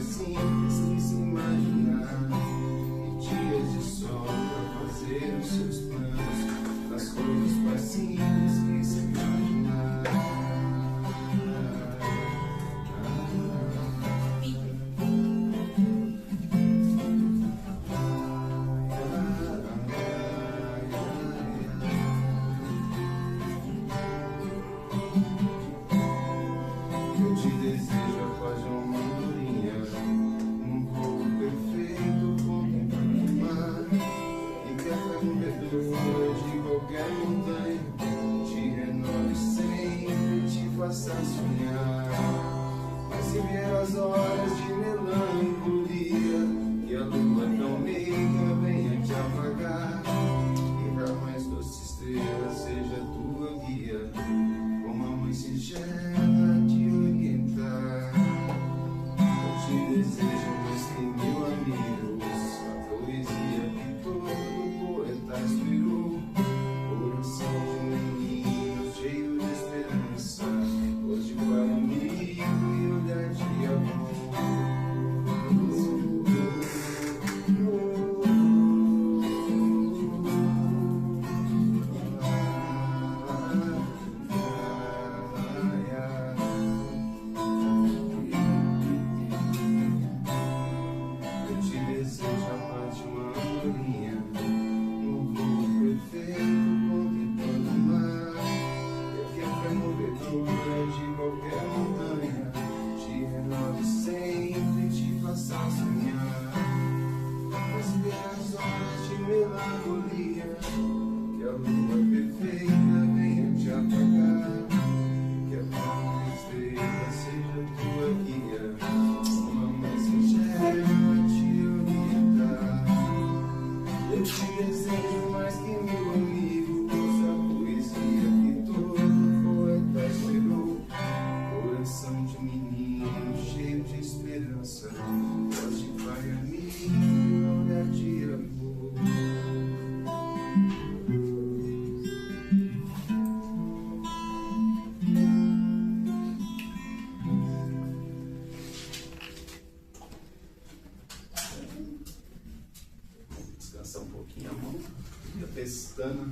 simples que se imaginar. E dias de sol pra fazer os seus planos, das coisas mais simples que se imaginar. Eu te desejo a paz de uma andorinha, num voo perfeito contemplando o mar, e que a fé movedora de qualquer montanha te renove sempre, te faça sonhar. Mas se vier as horas de melancolia e a lua tão meiga venha te apagar, e a mais doce estrela seja tua guia, como a mãe singela te orientar. Eu te desejo mais que 1000 amigos, a poesia que todo poeta inspirou, coração de um menino cheio de esperança, hoje para o amigo e olhar de amor. Eu te desejo a paz de uma andorinha, num voo perfeito contemplando o mar, e que a fé movedora de qualquer montanha te renove sempre, te faça sonhar. Mas se vier as horas de melancolia, que a lua perfeita venha te apagar, que a própria estrela seja tua guia, uma mãe singela te orientar. Eu te desejo mais que 1000 amigos, a poesia que todo poeta esperou, coração de menino cheio de esperança, voz de pai amigo, olhar de amor. Descansar um pouquinho a mão e a pestana.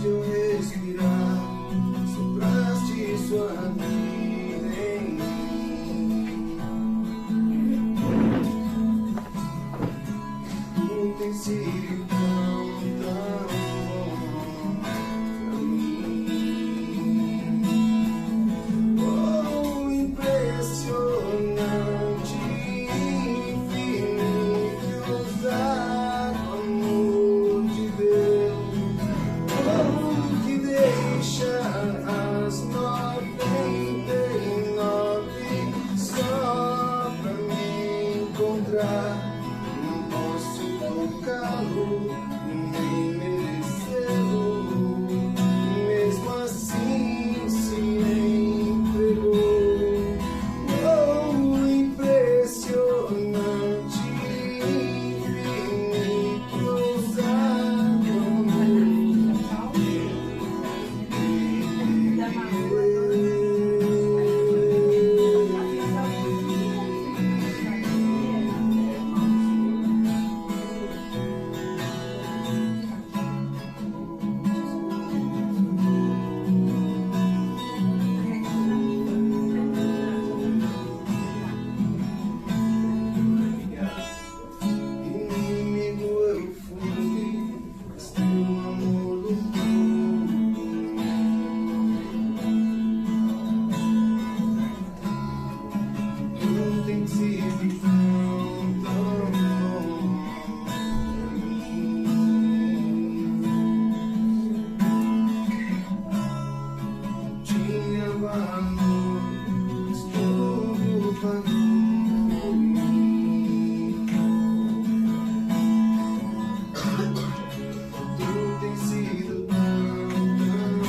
de eu respirar, sopraste sua vida em mim. Tudo tem sido tão bom pra mim. Oh, impressionante, infinito, ousado amor de Deus. Oh, que deixa as 99 só pra me encontrar. Não posso tocá-lo, nem merecê-lo. Mesmo assim se entregou. Oh, impressionante, infinito, ousado inimigo eu fui, mas teu amor lutou. Não tem sido tão bom pra mim. Tinha valor, mas tudo pagou por mim. Tudo tem sido tão bom pra mim.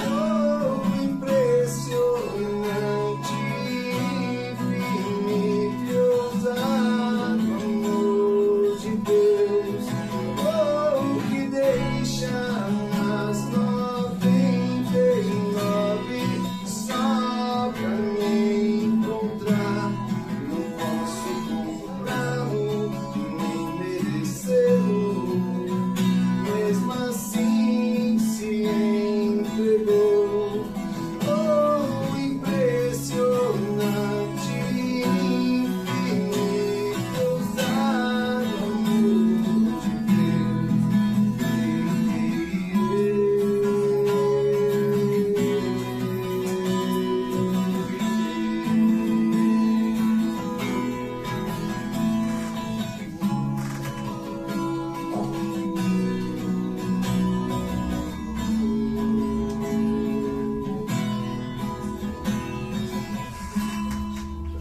Oh, impressionante, infinito, ousado amor de Deus. Oh, que deixa as 99 só pra me encontrar. Não posso comprá-lo, nem merecê-lo. Mesmo assim se entregou. Oh, impressionante, infinito, ousado amor de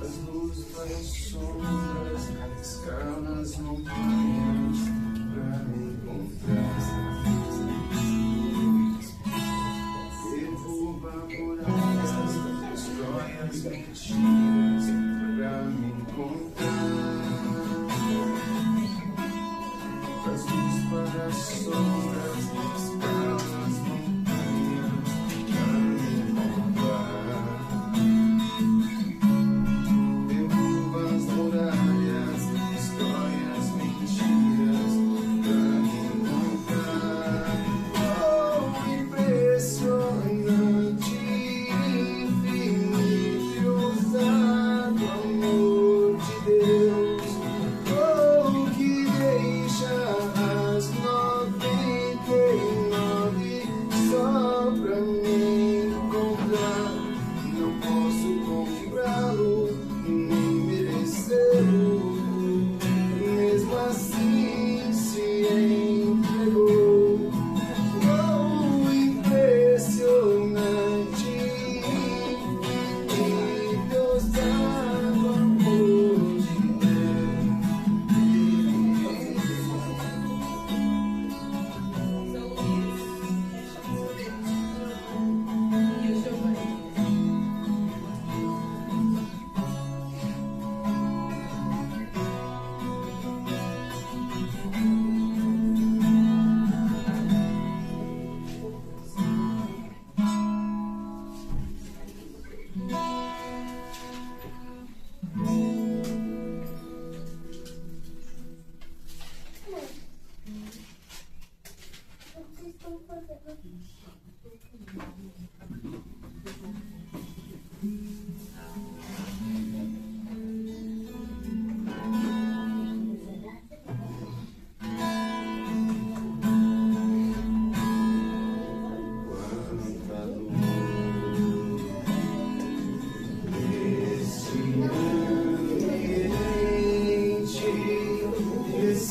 as luzes para as sombras, escala as montanhas pra me encontrar. Derruba muralhas, destrói as mentiras pra me encontrar. As luzes para as sombras, escala as montanhas pra me encontrar. Derruba as muralhas, destrói as mentiras.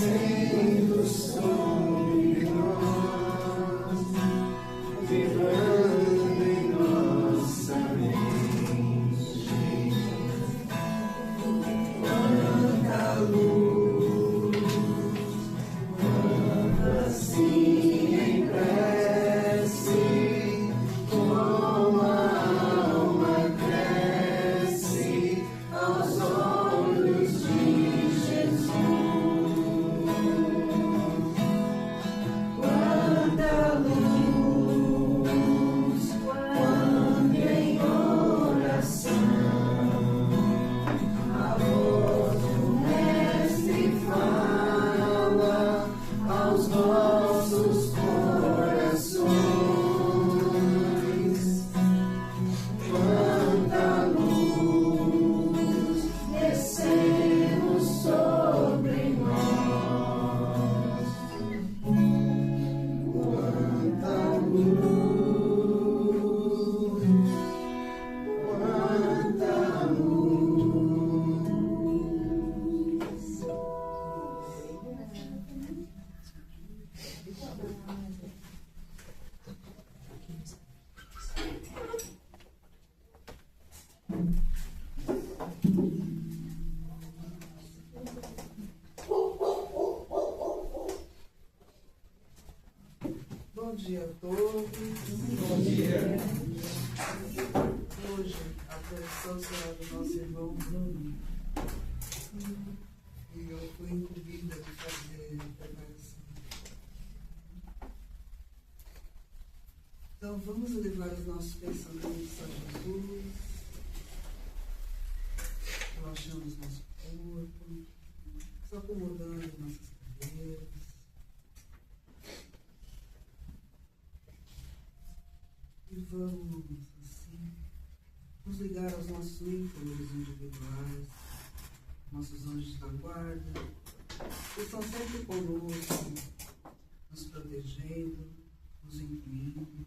descendo sobre nós, vibrando em nossa mente. Quanta luz, quanta assim em prece, como a alma cresce aos olhos de Jesus. Quanta luz, quando em oração a voz do Mestre fala aos nossos corações. Quanta luz descendo sobre nós. Quanta luz, quanta luz. Bom dia a todos. Bom dia. Hoje a pregação será do nosso irmão Bruno. E eu fui incumbida de fazer a pregação. Então vamos elevar os nossos pensamentos a Jesus. Relaxamos nosso corpo. Só acomodando nossas cadeiras. E vamos, assim, nos ligar aos nossos mentores individuais, nossos anjos da guarda, que estão sempre conosco, nos protegendo, nos incluindo,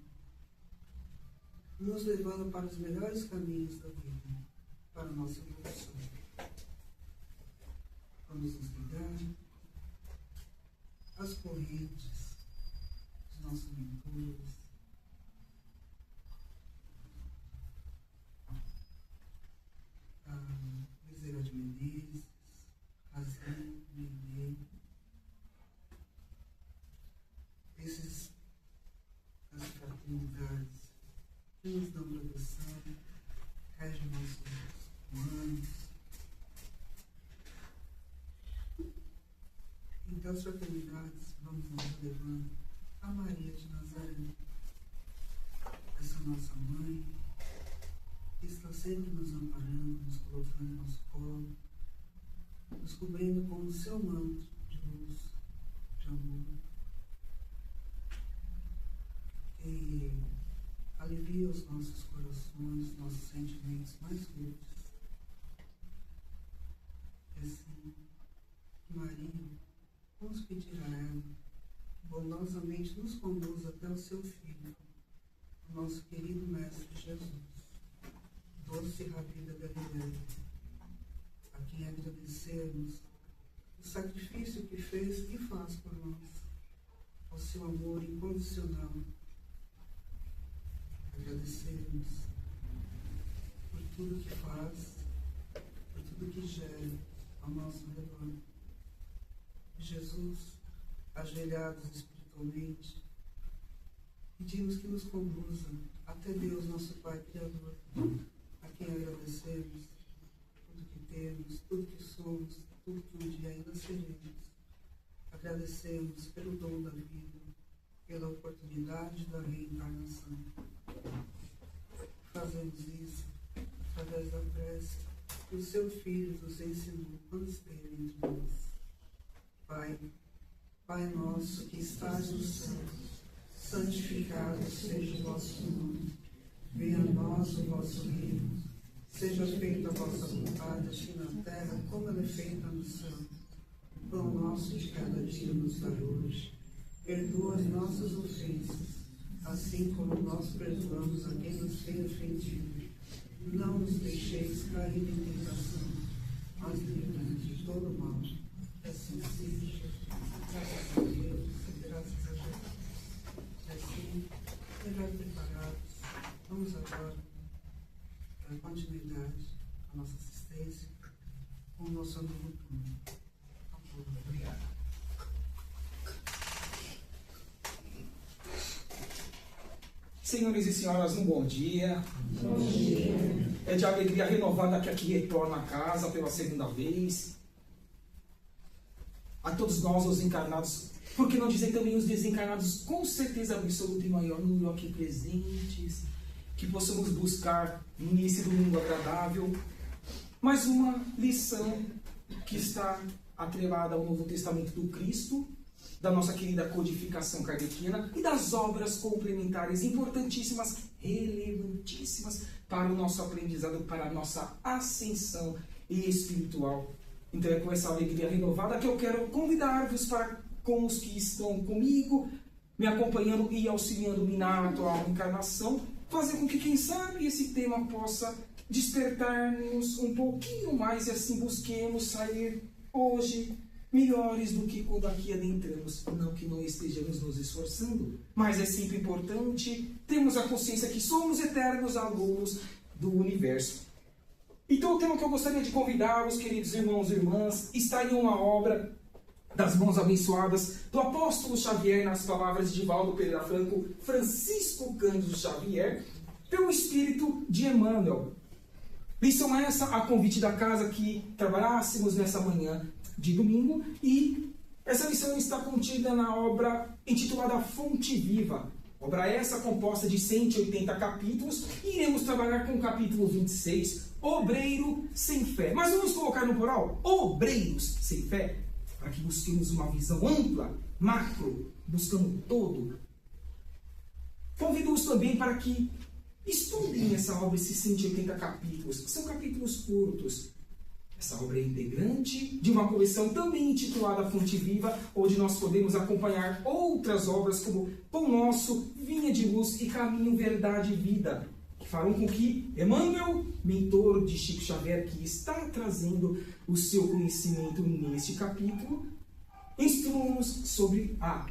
nos levando para os melhores caminhos da vida, para a nossa evolução. Vamos nos ligar às correntes dos nossos mentores, Bezerra de Menezes, Razim, Nenê, essas fraternidades que nos dão proteção, regem nossos humanos. Então, as fraternidades, vamos nos levando a Maria de Nazaré, essa nossa mãe, que está sempre nos amparando, nos colocando em nosso colo, nos cobrindo com o seu manto de luz, de amor, que alivia os nossos corações, nossos sentimentos mais duros. E assim, Maria, vamos pedir a ela, bondosamente nos conduz até o seu Filho, o nosso querido Mestre Jesus. Doce Rabi da Galileia, a quem agradecemos o sacrifício que fez e faz por nós, ao seu amor incondicional. Agradecemos por tudo que faz, por tudo que gera ao nosso redor. Jesus, ajoelhados espiritualmente, pedimos que nos conduza até Deus, nosso Pai Criador, a quem agradecemos tudo que temos, tudo que somos, tudo que um dia ainda seremos. Agradecemos pelo dom da vida, pela oportunidade da reencarnação. Fazemos isso através da prece que o seu Filho nos ensinou quando esteve entre nós. Pai, Pai nosso que estás no céu, santificado seja o vosso nome. Venha a nós o vosso reino. Seja feita a vossa vontade, assim na terra como ela é feita no céu. O pão nosso de cada dia nos dai hoje. Perdoa as nossas ofensas, assim como nós perdoamos a quem nos tem ofendido. Não nos deixeis cair em tentação, mas livrai-nos de todo mal. Assim seja. Senhores e senhoras, um bom dia. Bom dia. É de alegria renovada que aqui retorno a casa pela segunda vez. A todos nós, os encarnados, por que não dizer também os desencarnados, com certeza absoluta e maior número aqui presentes, que possamos buscar nesse domingo agradável mais uma lição que está atrelada ao Novo Testamento do Cristo, da nossa querida codificação kardeciana e das obras complementares importantíssimas, relevantíssimas para o nosso aprendizado, para a nossa ascensão espiritual. Então é com essa alegria renovada que eu quero convidar-vos para, com os que estão comigo, me acompanhando e auxiliando-me na atual encarnação, fazer com que, quem sabe, esse tema possa despertar-nos um pouquinho mais e assim busquemos sair hoje melhores do que quando aqui adentramos. Não que não estejamos nos esforçando, mas é sempre importante termos a consciência que somos eternos alunos do universo. Então o tema que eu gostaria de convidar os queridos irmãos e irmãs está em uma obra das mãos abençoadas do apóstolo Xavier, nas palavras de Valdo Pereira Franco, Francisco Cândido Xavier, pelo Espírito de Emmanuel. Lição essa, a convite da casa, que trabalhássemos nessa manhã de domingo, e essa lição está contida na obra intitulada Fonte Viva. Obra essa composta de 180 capítulos, e iremos trabalhar com o capítulo 26, Obreiro sem Fé. Mas vamos colocar no plural, Obreiros sem Fé, para que busquemos uma visão ampla, macro, buscando todo. Convido-os também para que estudem essa obra, esses 180 capítulos. São capítulos curtos. Essa obra é integrante de uma coleção também intitulada Fonte Viva, onde nós podemos acompanhar outras obras como Pão Nosso, Vinha de Luz e Caminho, Verdade e Vida, que farão com que Emmanuel, mentor de Chico Xavier, que está trazendo o seu conhecimento neste capítulo, instrua-nos sobre a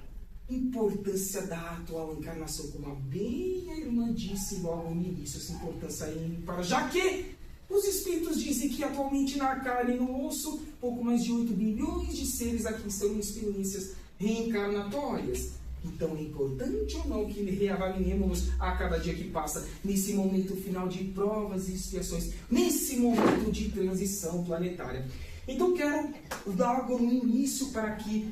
importância da atual encarnação, como bem a irmã disse logo no início, essa importância é para, já que os espíritos dizem que atualmente na carne e no osso, pouco mais de 8 bilhões de seres aqui estão em experiências reencarnatórias. Então é importante ou não que reavaliemos a cada dia que passa, nesse momento final de provas e expiações, nesse momento de transição planetária. Então quero dar agora um início para que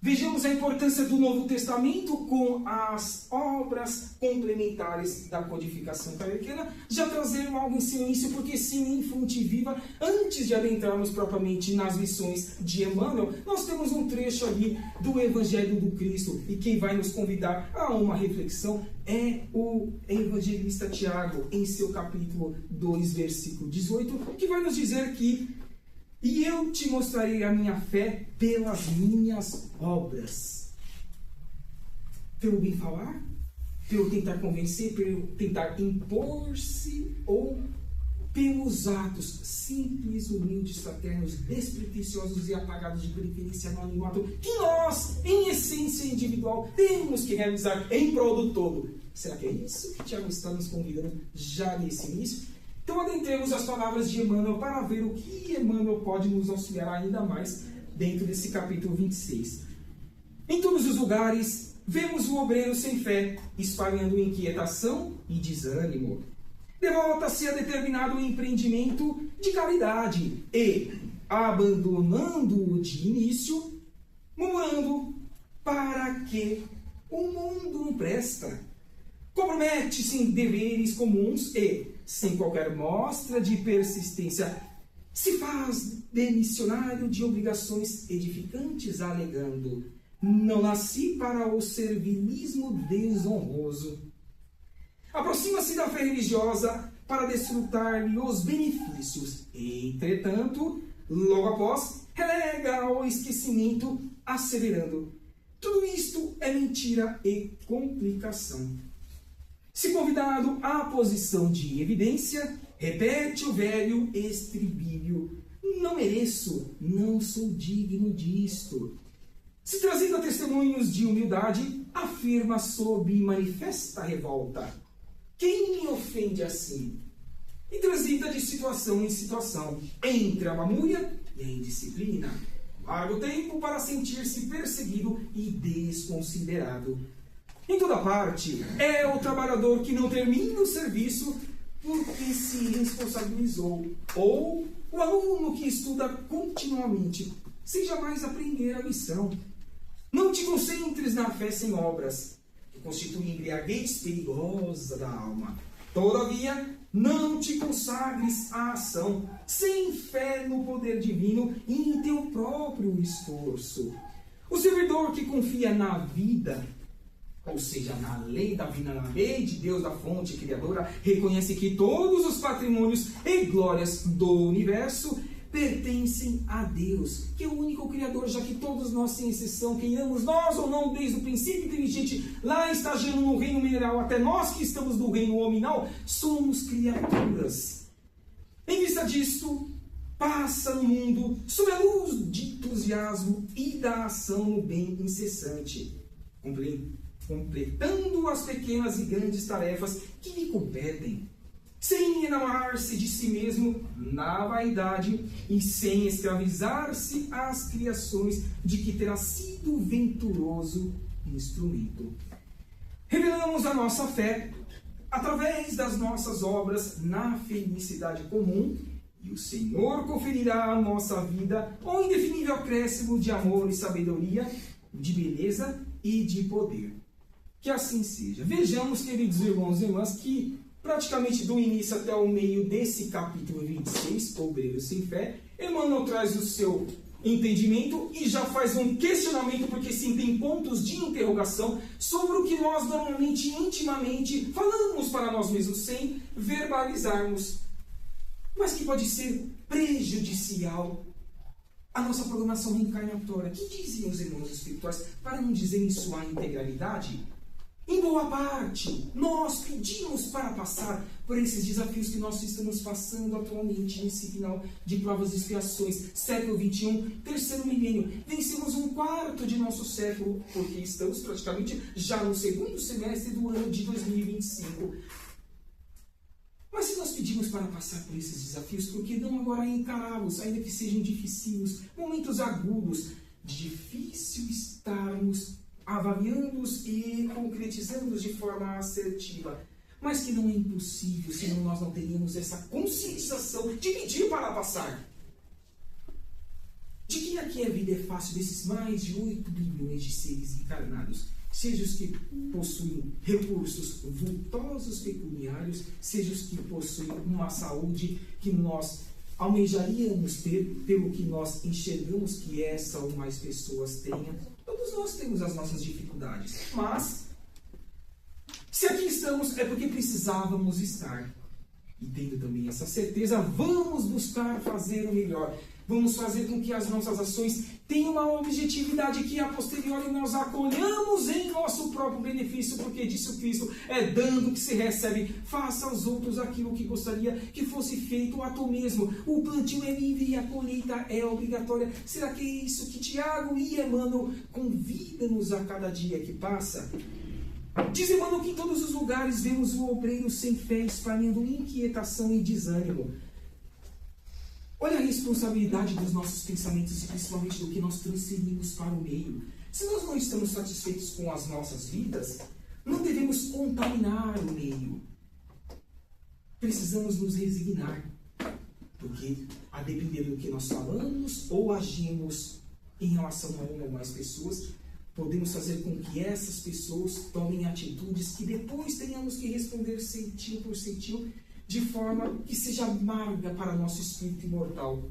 vejamos a importância do Novo Testamento com as obras complementares da codificação kardeciana. Já trazer algo em seu início, porque sim, em Fonte Viva, antes de adentrarmos propriamente nas lições de Emmanuel, nós temos um trecho ali do Evangelho do Cristo, e quem vai nos convidar a uma reflexão é o evangelista Tiago, em seu capítulo 2, versículo 18, que vai nos dizer que "E eu te mostrarei a minha fé pelas minhas obras." Pelo bem falar? Pelo tentar convencer? Pelo tentar impor-se? Ou pelos atos simples, humildes, fraternos, despretensiosos e apagados de preferência no anonimato que nós, em essência individual, temos que realizar em prol do todo? Será que é isso que Tiago está nos convidando já nesse início? Então adentremos as palavras de Emmanuel para ver o que Emmanuel pode nos auxiliar ainda mais dentro desse capítulo 26. Em todos os lugares, vemos o obreiro sem fé, espalhando inquietação e desânimo. Devota-se a determinado empreendimento de caridade e, abandonando-o de início, murmurando: "Para que o mundo não presta?" Compromete-se em deveres comuns e, sem qualquer mostra de persistência, se faz demissionário de obrigações edificantes, alegando: "Não nasci para o servilismo desonroso." Aproxima-se da fé religiosa para desfrutar-lhe os benefícios. Entretanto, logo após, relega ao esquecimento, asseverando: "Tudo isto é mentira e complicação." Se convidado à posição de evidência, repete o velho estribilho: "Não mereço, não sou digno disto." Se trazido a testemunhos de humildade, afirma sob manifesta revolta: "Quem me ofende assim?" E trazida de situação em situação, entre a lamúria e a indisciplina, largo tempo para sentir-se perseguido e desconsiderado. Em toda parte, é o trabalhador que não termina o serviço porque se responsabilizou, ou o aluno que estuda continuamente, sem jamais aprender a lição. Não te concentres na fé sem obras, que constitui embriaguez perigosa da alma. Todavia, não te consagres à ação, sem fé no poder divino e em teu próprio esforço. O servidor que confia na vida, ou seja, na lei da vida, na lei de Deus, da fonte criadora, reconhece que todos os patrimônios e glórias do universo pertencem a Deus, que é o único Criador, já que todos nós, sem exceção, queiramos nós ou não, desde o princípio inteligente, lá estagiando no reino mineral, até nós que estamos no reino hominal, somos criaturas. Em vista disto, passa no mundo sob a luz de entusiasmo e da ação no bem incessante, completando as pequenas e grandes tarefas que lhe competem, sem enamorar-se de si mesmo na vaidade e sem escravizar-se às criações de que terá sido venturoso instrumento. Revelamos a nossa fé através das nossas obras na felicidade comum, e o Senhor conferirá à nossa vida um indefinível acréscimo de amor e sabedoria, de beleza e de poder. Que assim seja. Vejamos, queridos irmãos e irmãs, que praticamente do início até o meio desse capítulo 26, Obreiros sem Fé, Emmanuel traz o seu entendimento e já faz um questionamento, porque sim, tem pontos de interrogação sobre o que nós normalmente, intimamente, falamos para nós mesmos, sem verbalizarmos, mas que pode ser prejudicial à nossa programação reencarnatória. Que dizem os irmãos espirituais, para não dizer em sua integralidade? Em boa parte, nós pedimos para passar por esses desafios que nós estamos passando atualmente nesse final de provas e expiações, século XXI, terceiro milênio. Vencemos um quarto de nosso século, porque estamos praticamente já no segundo semestre do ano de 2025. Mas se nós pedimos para passar por esses desafios, por que não agora encará-los, ainda que sejam difíceis, momentos agudos, difícil estarmos avaliando-os e concretizando-os de forma assertiva, mas que não é impossível, senão nós não teríamos essa conscientização de pedir para passar. De que aqui a vida é fácil desses mais de 8 bilhões de seres encarnados, seja os que possuem recursos vultosos pecuniários, seja os que possuem uma saúde que nós almejaríamos ter, pelo que nós enxergamos que essa ou mais pessoas tenham. Todos nós temos as nossas dificuldades, mas se aqui estamos é porque precisávamos estar. E tendo também essa certeza, vamos buscar fazer o melhor. Vamos fazer com que as nossas ações tenham uma objetividade que a posteriori nós acolhamos em nosso próprio benefício, porque disse o Cristo, é dando que se recebe. Faça aos outros aquilo que gostaria que fosse feito a tu mesmo. O plantio é livre e a colheita é obrigatória. Será que é isso que Tiago e Emmanuel convidam-nos a cada dia que passa? Diz Emmanuel que em todos os lugares vemos o obreiro sem fé espalhando inquietação e desânimo. Olha a responsabilidade dos nossos pensamentos e principalmente do que nós transferimos para o meio. Se nós não estamos satisfeitos com as nossas vidas, não devemos contaminar o meio. Precisamos nos resignar, porque a depender do que nós falamos ou agimos em relação a uma ou mais pessoas, podemos fazer com que essas pessoas tomem atitudes que depois tenhamos que responder centinho por centinho, de forma que seja amarga para nosso espírito imortal.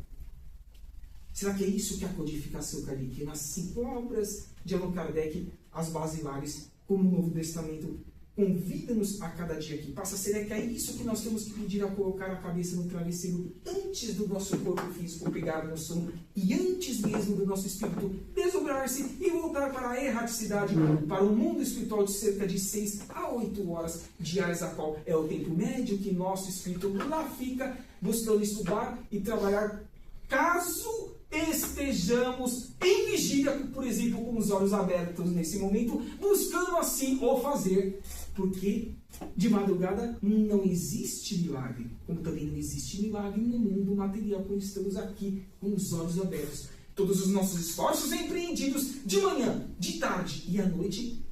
Será que é isso que a codificação kardeciana, as 5 obras de Allan Kardec, as basilares, como o Novo Testamento, convida-nos a cada dia que passa? Será que é isso que nós temos que pedir a colocar a cabeça no travesseiro antes do nosso corpo físico pegar no sono e antes mesmo do nosso espírito desdobrar-se e voltar para a erraticidade, para o mundo espiritual de cerca de 6 a 8 horas diárias, a qual é o tempo médio que nosso espírito lá fica buscando estudar e trabalhar, caso estejamos em vigília, por exemplo, com os olhos abertos nesse momento, buscando assim o fazer. Porque de madrugada não existe milagre, como também não existe milagre no mundo material quando estamos aqui com os olhos abertos. Todos os nossos esforços empreendidos de manhã, de tarde e à noite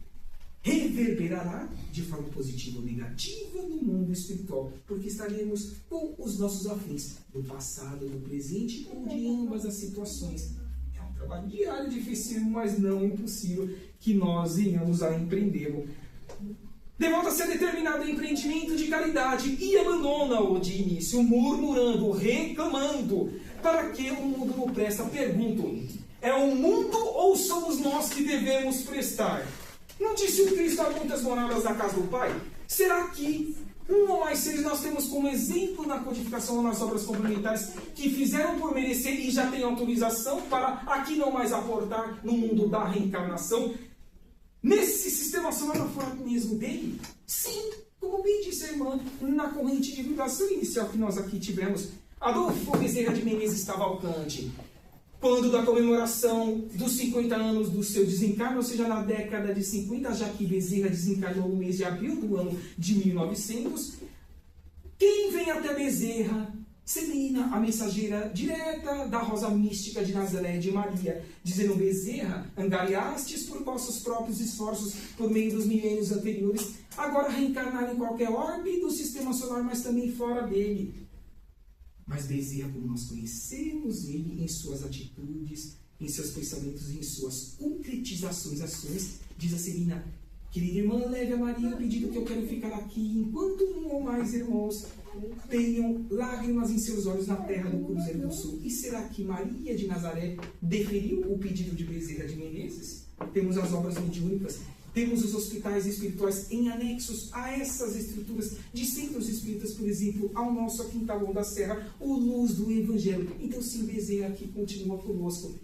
reverberará de forma positiva ou negativa no mundo espiritual, porque estaremos com os nossos afins do passado, do presente ou de ambas as situações. É um trabalho diário, difícil, mas não impossível que nós venhamos a empreendê-lo. Devota-se a determinado empreendimento de caridade e abandona-o de início, murmurando, reclamando. Para que o mundo não presta? Pergunto, é o mundo ou somos nós que devemos prestar? Não disse o Cristo há muitas moradas na casa do Pai? Será que um ou mais seres nós temos como exemplo na codificação ou nas obras complementares que fizeram por merecer e já têm autorização para aqui não mais aportar no mundo da reencarnação? Nesse sistema solar não foi mesmo dele? Sim, como bem disse a irmã, na corrente de vibração inicial que nós aqui tivemos, Adolfo Bezerra de Menezes Cavalcante, quando da comemoração dos 50 anos do seu desencarno, ou seja, na década de 50, já que Bezerra desencarnou no mês de abril do ano de 1900, quem vem até Bezerra? Celina, a mensageira direta da Rosa Mística de Nazaré de Maria, dizendo: Bezerra, angariastes por vossos próprios esforços por meio dos milênios anteriores, agora reencarnar em qualquer orbe do sistema solar, mas também fora dele. Mas Bezerra, como nós conhecemos ele em suas atitudes, em seus pensamentos e em suas concretizações, ações, diz a Celina: querida irmã, leve a Maria o pedido que eu quero ficar aqui, enquanto um ou mais irmãos tenham lágrimas em seus olhos na terra do Cruzeiro do Sul. E será que Maria de Nazaré deferiu o pedido de Bezerra de Menezes? Temos as obras mediúnicas, temos os hospitais espirituais em anexos a essas estruturas de centros espíritas, por exemplo, ao nosso aqui em Taboão da Serra, o Luz do Evangelho. Então, sim, Bezerra aqui continua conosco.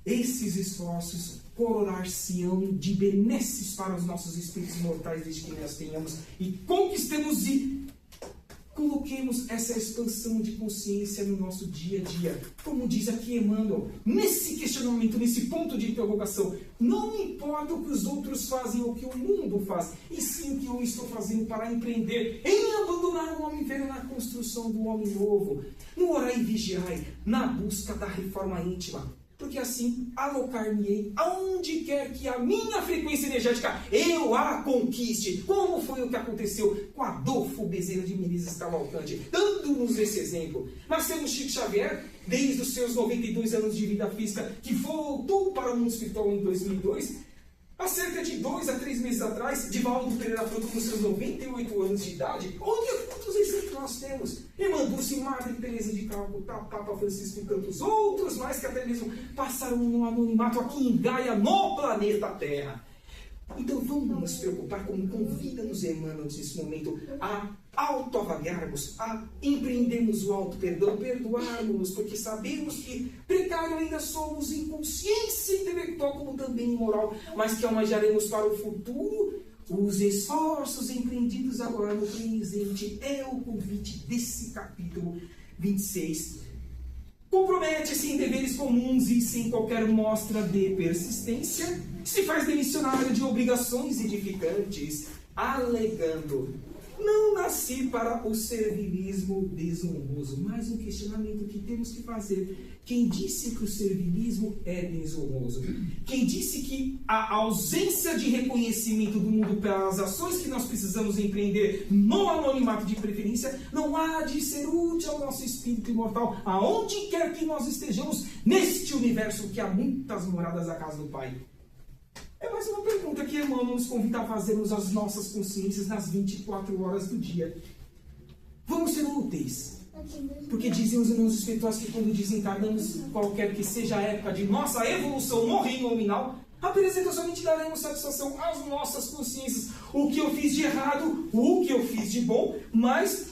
Esses esforços coroar-se-ão de benesses para os nossos espíritos mortais, desde que nós tenhamos e conquistemos e coloquemos essa expansão de consciência no nosso dia a dia. Como diz aqui Emmanuel, nesse questionamento, nesse ponto de interrogação, não importa o que os outros fazem ou o que o mundo faz, e sim o que eu estou fazendo para empreender em abandonar o homem velho na construção do homem novo, no orar e vigiai, na busca da reforma íntima. Porque assim alocar-me-ei aonde quer que a minha frequência energética eu a conquiste, como foi o que aconteceu com Adolfo Bezerra de Menezes Cavalcante, dando-nos esse exemplo. Mas temos Chico Xavier, desde os seus 92 anos de vida física, que voltou para o mundo espiritual em 2002, há cerca de 2 a 3 meses atrás, Divaldo Pereira Franco, com seus 98 anos de idade. Olha quantos exemplos nós temos. Irmã Dulce, Madre Teresa de Calcutá, Papa Francisco e tantos outros mais que até mesmo passaram no anonimato aqui em Gaia, no planeta Terra. Então vamos nos preocupar, como convida-nos Emmanuel nesse momento, a autoavaliarmos, a empreendermos o auto-perdão, perdoarmos, porque sabemos que precário ainda somos em consciência intelectual, como também em moral, mas que almejaremos para o futuro. Os esforços empreendidos agora no presente é o convite desse capítulo 26. Compromete-se em deveres comuns e sem qualquer mostra de persistência, se faz demissionário de obrigações edificantes, alegando: não nasci para o servilismo desonroso. Mais um questionamento que temos que fazer. Quem disse que o servilismo é desonroso? Quem disse que a ausência de reconhecimento do mundo pelas ações que nós precisamos empreender no anonimato de preferência não há de ser útil ao nosso espírito imortal, aonde quer que nós estejamos neste universo que há muitas moradas à casa do Pai? É mais uma pergunta que Emmanuel nos convida a fazermos as nossas consciências nas 24 horas do dia. Vamos ser úteis. Porque dizem os irmãos espirituais que quando desencarnamos, qualquer que seja a época de nossa evolução no reino nominal, apenas somente daremos satisfação às nossas consciências. O que eu fiz de errado, o que eu fiz de bom, mas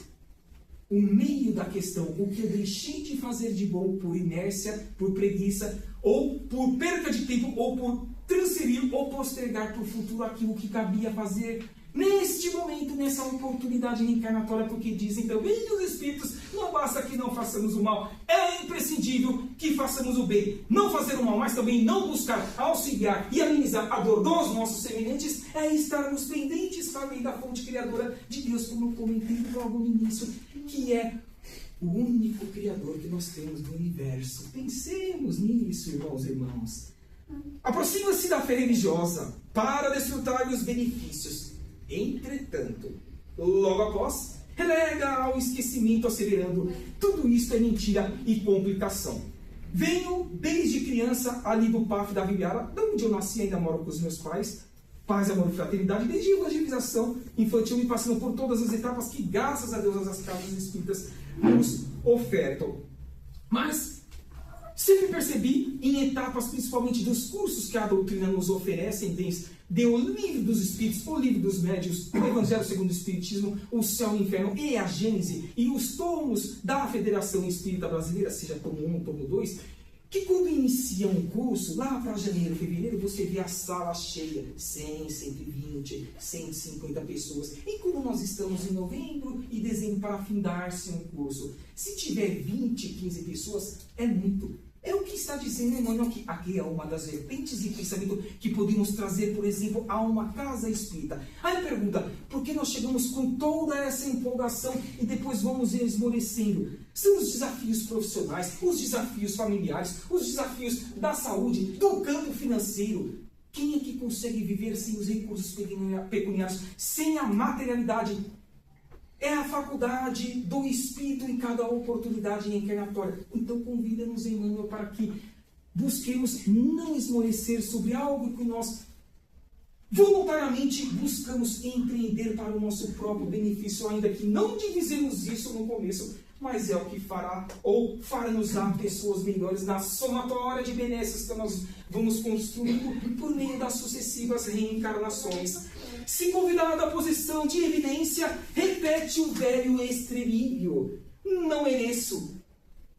o meio da questão, o que eu deixei de fazer de bom por inércia, por preguiça, ou por perca de tempo, ou por transferir ou postergar para o futuro aquilo que cabia fazer neste momento, nessa oportunidade reencarnatória, porque dizem também os Espíritos, não basta que não façamos o mal, é imprescindível que façamos o bem. Não fazer o mal, mas também não buscar auxiliar e amenizar a dor dos nossos semelhantes, é estarmos pendentes para além da fonte criadora de Deus, como eu comentei logo no início, que é o único Criador que nós temos do universo. Pensemos nisso, irmãos e irmãs. Aproxima-se da fé religiosa para desfrutar dos benefícios. Entretanto, logo após, relega ao esquecimento, asseverando: tudo isto é mentira e complicação. Venho desde criança ali do PAF da Vibiara, de onde eu nasci e ainda moro com os meus pais. Paz, amor e fraternidade, desde a evangelização infantil me passando por todas as etapas que, graças a Deus, as casas espíritas nos ofertam. Mas sempre percebi em etapas, principalmente dos cursos que a doutrina nos oferece, desde o Livro dos Espíritos, o Livro dos Médiuns, o Evangelho segundo o Espiritismo, o Céu e o Inferno e a Gênese, e os tomos da Federação Espírita Brasileira, seja tomo 1, tomo 2, que quando inicia um curso, lá para janeiro, fevereiro, você vê a sala cheia, 100, 120, 150 pessoas. E quando nós estamos em novembro e dezembro para findar-se um curso, se tiver 20, 15 pessoas, é muito. É o que está dizendo Emmanuel, que aqui é uma das vertentes de pensamento que podemos trazer, por exemplo, a uma casa espírita. Aí pergunta, por que nós chegamos com toda essa empolgação e depois vamos esmorecendo? São os desafios profissionais, os desafios familiares, os desafios da saúde, do campo financeiro. Quem é que consegue viver sem os recursos pecuniários, sem a materialidade? É a faculdade do Espírito em cada oportunidade encarnatória. Então convida-nos, Emmanuel, para que busquemos não esmorecer sobre algo que nós voluntariamente buscamos empreender para o nosso próprio benefício, ainda que não dizemos isso no começo, mas é o que fará ou fará-nos dar pessoas melhores na somatória de benesses que nós vamos construindo por meio das sucessivas reencarnações. Se convidado à posição de evidência, repete o velho estribilho: não mereço,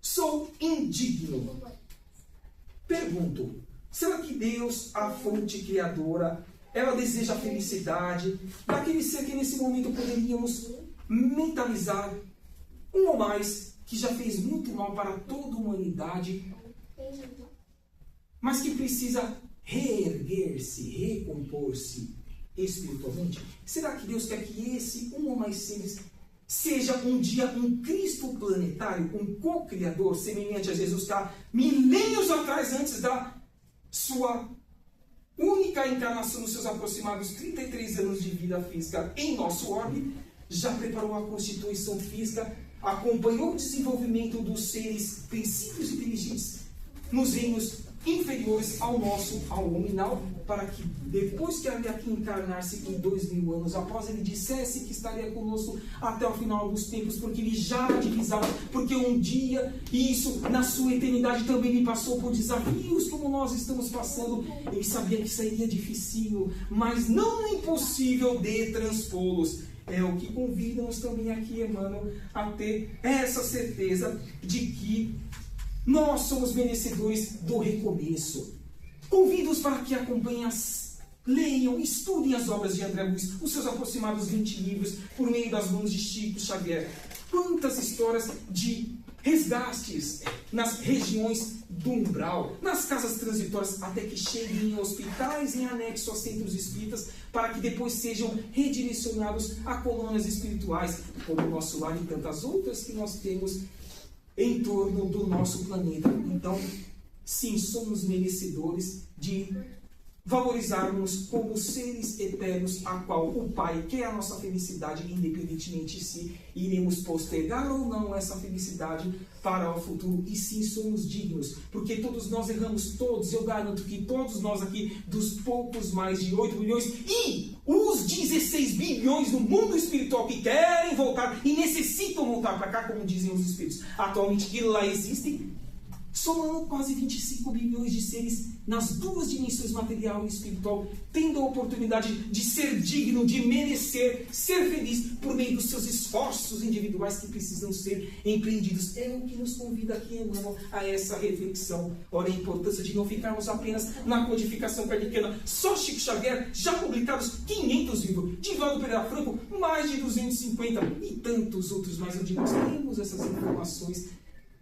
sou indigno. Pergunto, será que Deus, a fonte criadora, ela deseja a felicidade daquele ser que nesse momento poderíamos mentalizar, um ou mais, que já fez muito mal para toda a humanidade, mas que precisa reerguer-se, recompor-se espiritualmente? Será que Deus quer que esse um ou mais seres seja um dia um Cristo planetário, um co-criador, semelhante a Jesus, que há milênios atrás, antes da sua única encarnação nos seus aproximados 33 anos de vida física em nosso orbe, já preparou a constituição física, acompanhou o desenvolvimento dos seres princípios inteligentes nos reinos inferiores ao nosso, ao nominal, para que depois que ele aqui encarnar-se em 2000 anos após, ele dissesse que estaria conosco até o final dos tempos, porque ele já divisava, porque um dia, e isso na sua eternidade também lhe passou por desafios como nós estamos passando. Ele sabia que seria difícil, mas não impossível de transpô-los. É o que convida-nos também aqui, Emmanuel, a ter essa certeza de que nós somos merecedores do recomeço. Convido-os para que acompanhem, leiam, estudem as obras de André Luiz, os seus aproximados 20 livros, por meio das mãos de Chico Xavier. Quantas histórias de resgates nas regiões do umbral, nas casas transitórias, até que cheguem em hospitais em anexo a centros espíritas, para que depois sejam redirecionados a colônias espirituais, como o nosso lar e tantas outras que nós temos em torno do nosso planeta. Então, sim, somos merecedores de valorizarmos como seres eternos, a qual o Pai quer a nossa felicidade, independentemente se iremos postergar ou não essa felicidade para o futuro. E sim, somos dignos, porque todos nós erramos, todos. Eu garanto que todos nós aqui, dos poucos mais de 8 milhões e os 16 bilhões no mundo espiritual que querem voltar e necessitam voltar para cá, como dizem os espíritos atualmente que lá existem, somando quase 25 bilhões de seres nas duas dimensões, material e espiritual, tendo a oportunidade de ser digno, de merecer, ser feliz por meio dos seus esforços individuais que precisam ser empreendidos. É o que nos convida aqui, Emmanuel, a essa reflexão. Ora, a importância de não ficarmos apenas na codificação kardeciana. Só Chico Xavier, já publicados 500 livros. Divaldo Pereira Franco, mais de 250. E tantos outros mais, onde nós temos essas informações.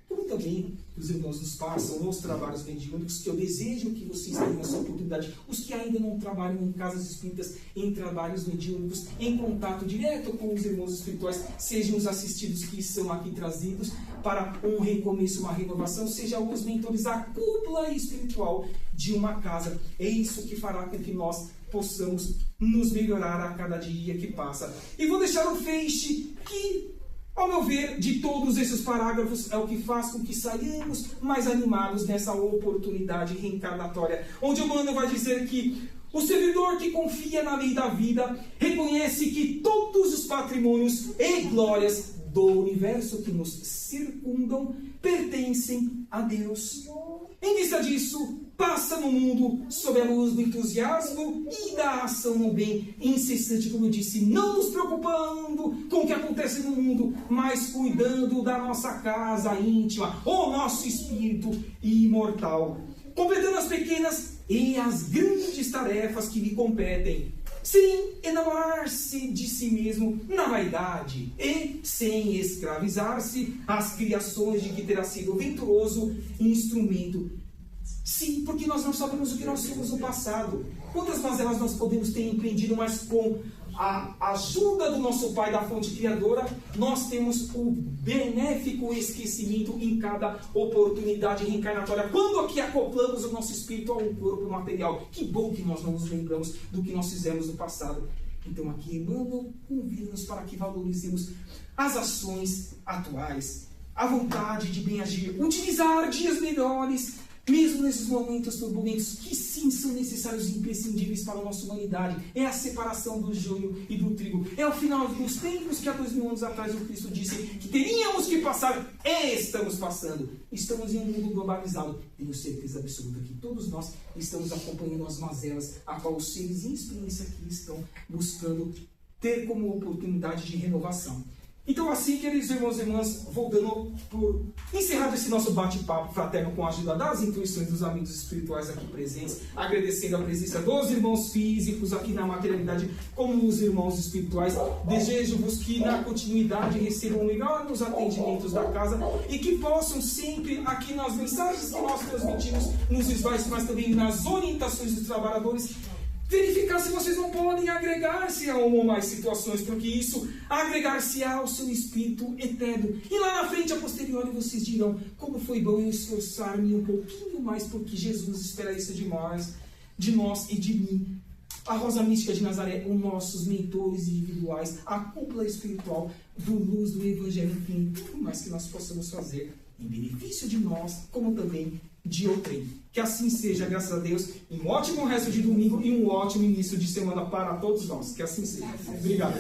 Como também os irmãos nos passam nos trabalhos mediúnicos, que eu desejo que vocês tenham essa oportunidade. Os que ainda não trabalham em casas espíritas, em trabalhos mediúnicos, em contato direto com os irmãos espirituais, sejam os assistidos que são aqui trazidos para um recomeço, uma renovação, sejam os mentores, a cúpula espiritual de uma casa. É isso que fará com que nós possamos nos melhorar a cada dia que passa. E vou deixar um feixe que, ao meu ver, de todos esses parágrafos, é o que faz com que saiamos mais animados nessa oportunidade reencarnatória, onde o Emmanuel vai dizer que o servidor que confia na lei da vida reconhece que todos os patrimônios e glórias do universo que nos circundam pertencem a Deus. Em vista disso, passa no mundo sob a luz do entusiasmo e da ação no bem incessante, como eu disse, não nos preocupando com o que acontece no mundo, mas cuidando da nossa casa íntima, o nosso espírito imortal, completando as pequenas e as grandes tarefas que lhe competem, sem enamorar-se de si mesmo na vaidade e sem escravizar-se às criações de que terá sido venturoso instrumento. Sim, porque nós não sabemos o que nós somos no passado. Quantas mazelas nós podemos ter empreendido, mas com a ajuda do nosso Pai da fonte criadora, nós temos o benéfico esquecimento em cada oportunidade reencarnatória. Quando aqui acoplamos o nosso espírito a um corpo material, que bom que nós não nos lembramos do que nós fizemos no passado. Então aqui Emmanuel convida-nos para que valorizemos as ações atuais, a vontade de bem agir, utilizar dias melhores, mesmo nesses momentos turbulentos, que sim são necessários e imprescindíveis para a nossa humanidade. É a separação do joio e do trigo. É o final dos tempos que há 2000 anos atrás o Cristo disse que teríamos que passar. Estamos passando. Estamos em um mundo globalizado. Tenho certeza absoluta que todos nós estamos acompanhando as mazelas a qual os seres em experiência aqui estão buscando ter como oportunidade de renovação. Então, assim, queridos irmãos e irmãs, vou dando por encerrado esse nosso bate-papo fraterno com a ajuda das intuições dos amigos espirituais aqui presentes, agradecendo a presença dos irmãos físicos aqui na materialidade, como os irmãos espirituais. Desejo-vos que na continuidade recebam melhor nos atendimentos da casa e que possam sempre, aqui nas mensagens que nós transmitimos, nos esvais, mas também nas orientações dos trabalhadores, verificar se vocês não podem agregar-se a uma ou mais situações, porque isso agregar-se ao seu espírito eterno. E lá na frente, a posteriori, vocês dirão: como foi bom eu esforçar-me um pouquinho mais, porque Jesus espera isso de nós e de mim. A Rosa Mística de Nazaré, os nossos mentores individuais, a cúpula espiritual do luz do Evangelho, enfim, tudo mais que nós possamos fazer em benefício de nós, como também de outrem. Que assim seja, graças a Deus. Um ótimo resto de domingo e um ótimo início de semana para todos nós. Que assim seja. Obrigado.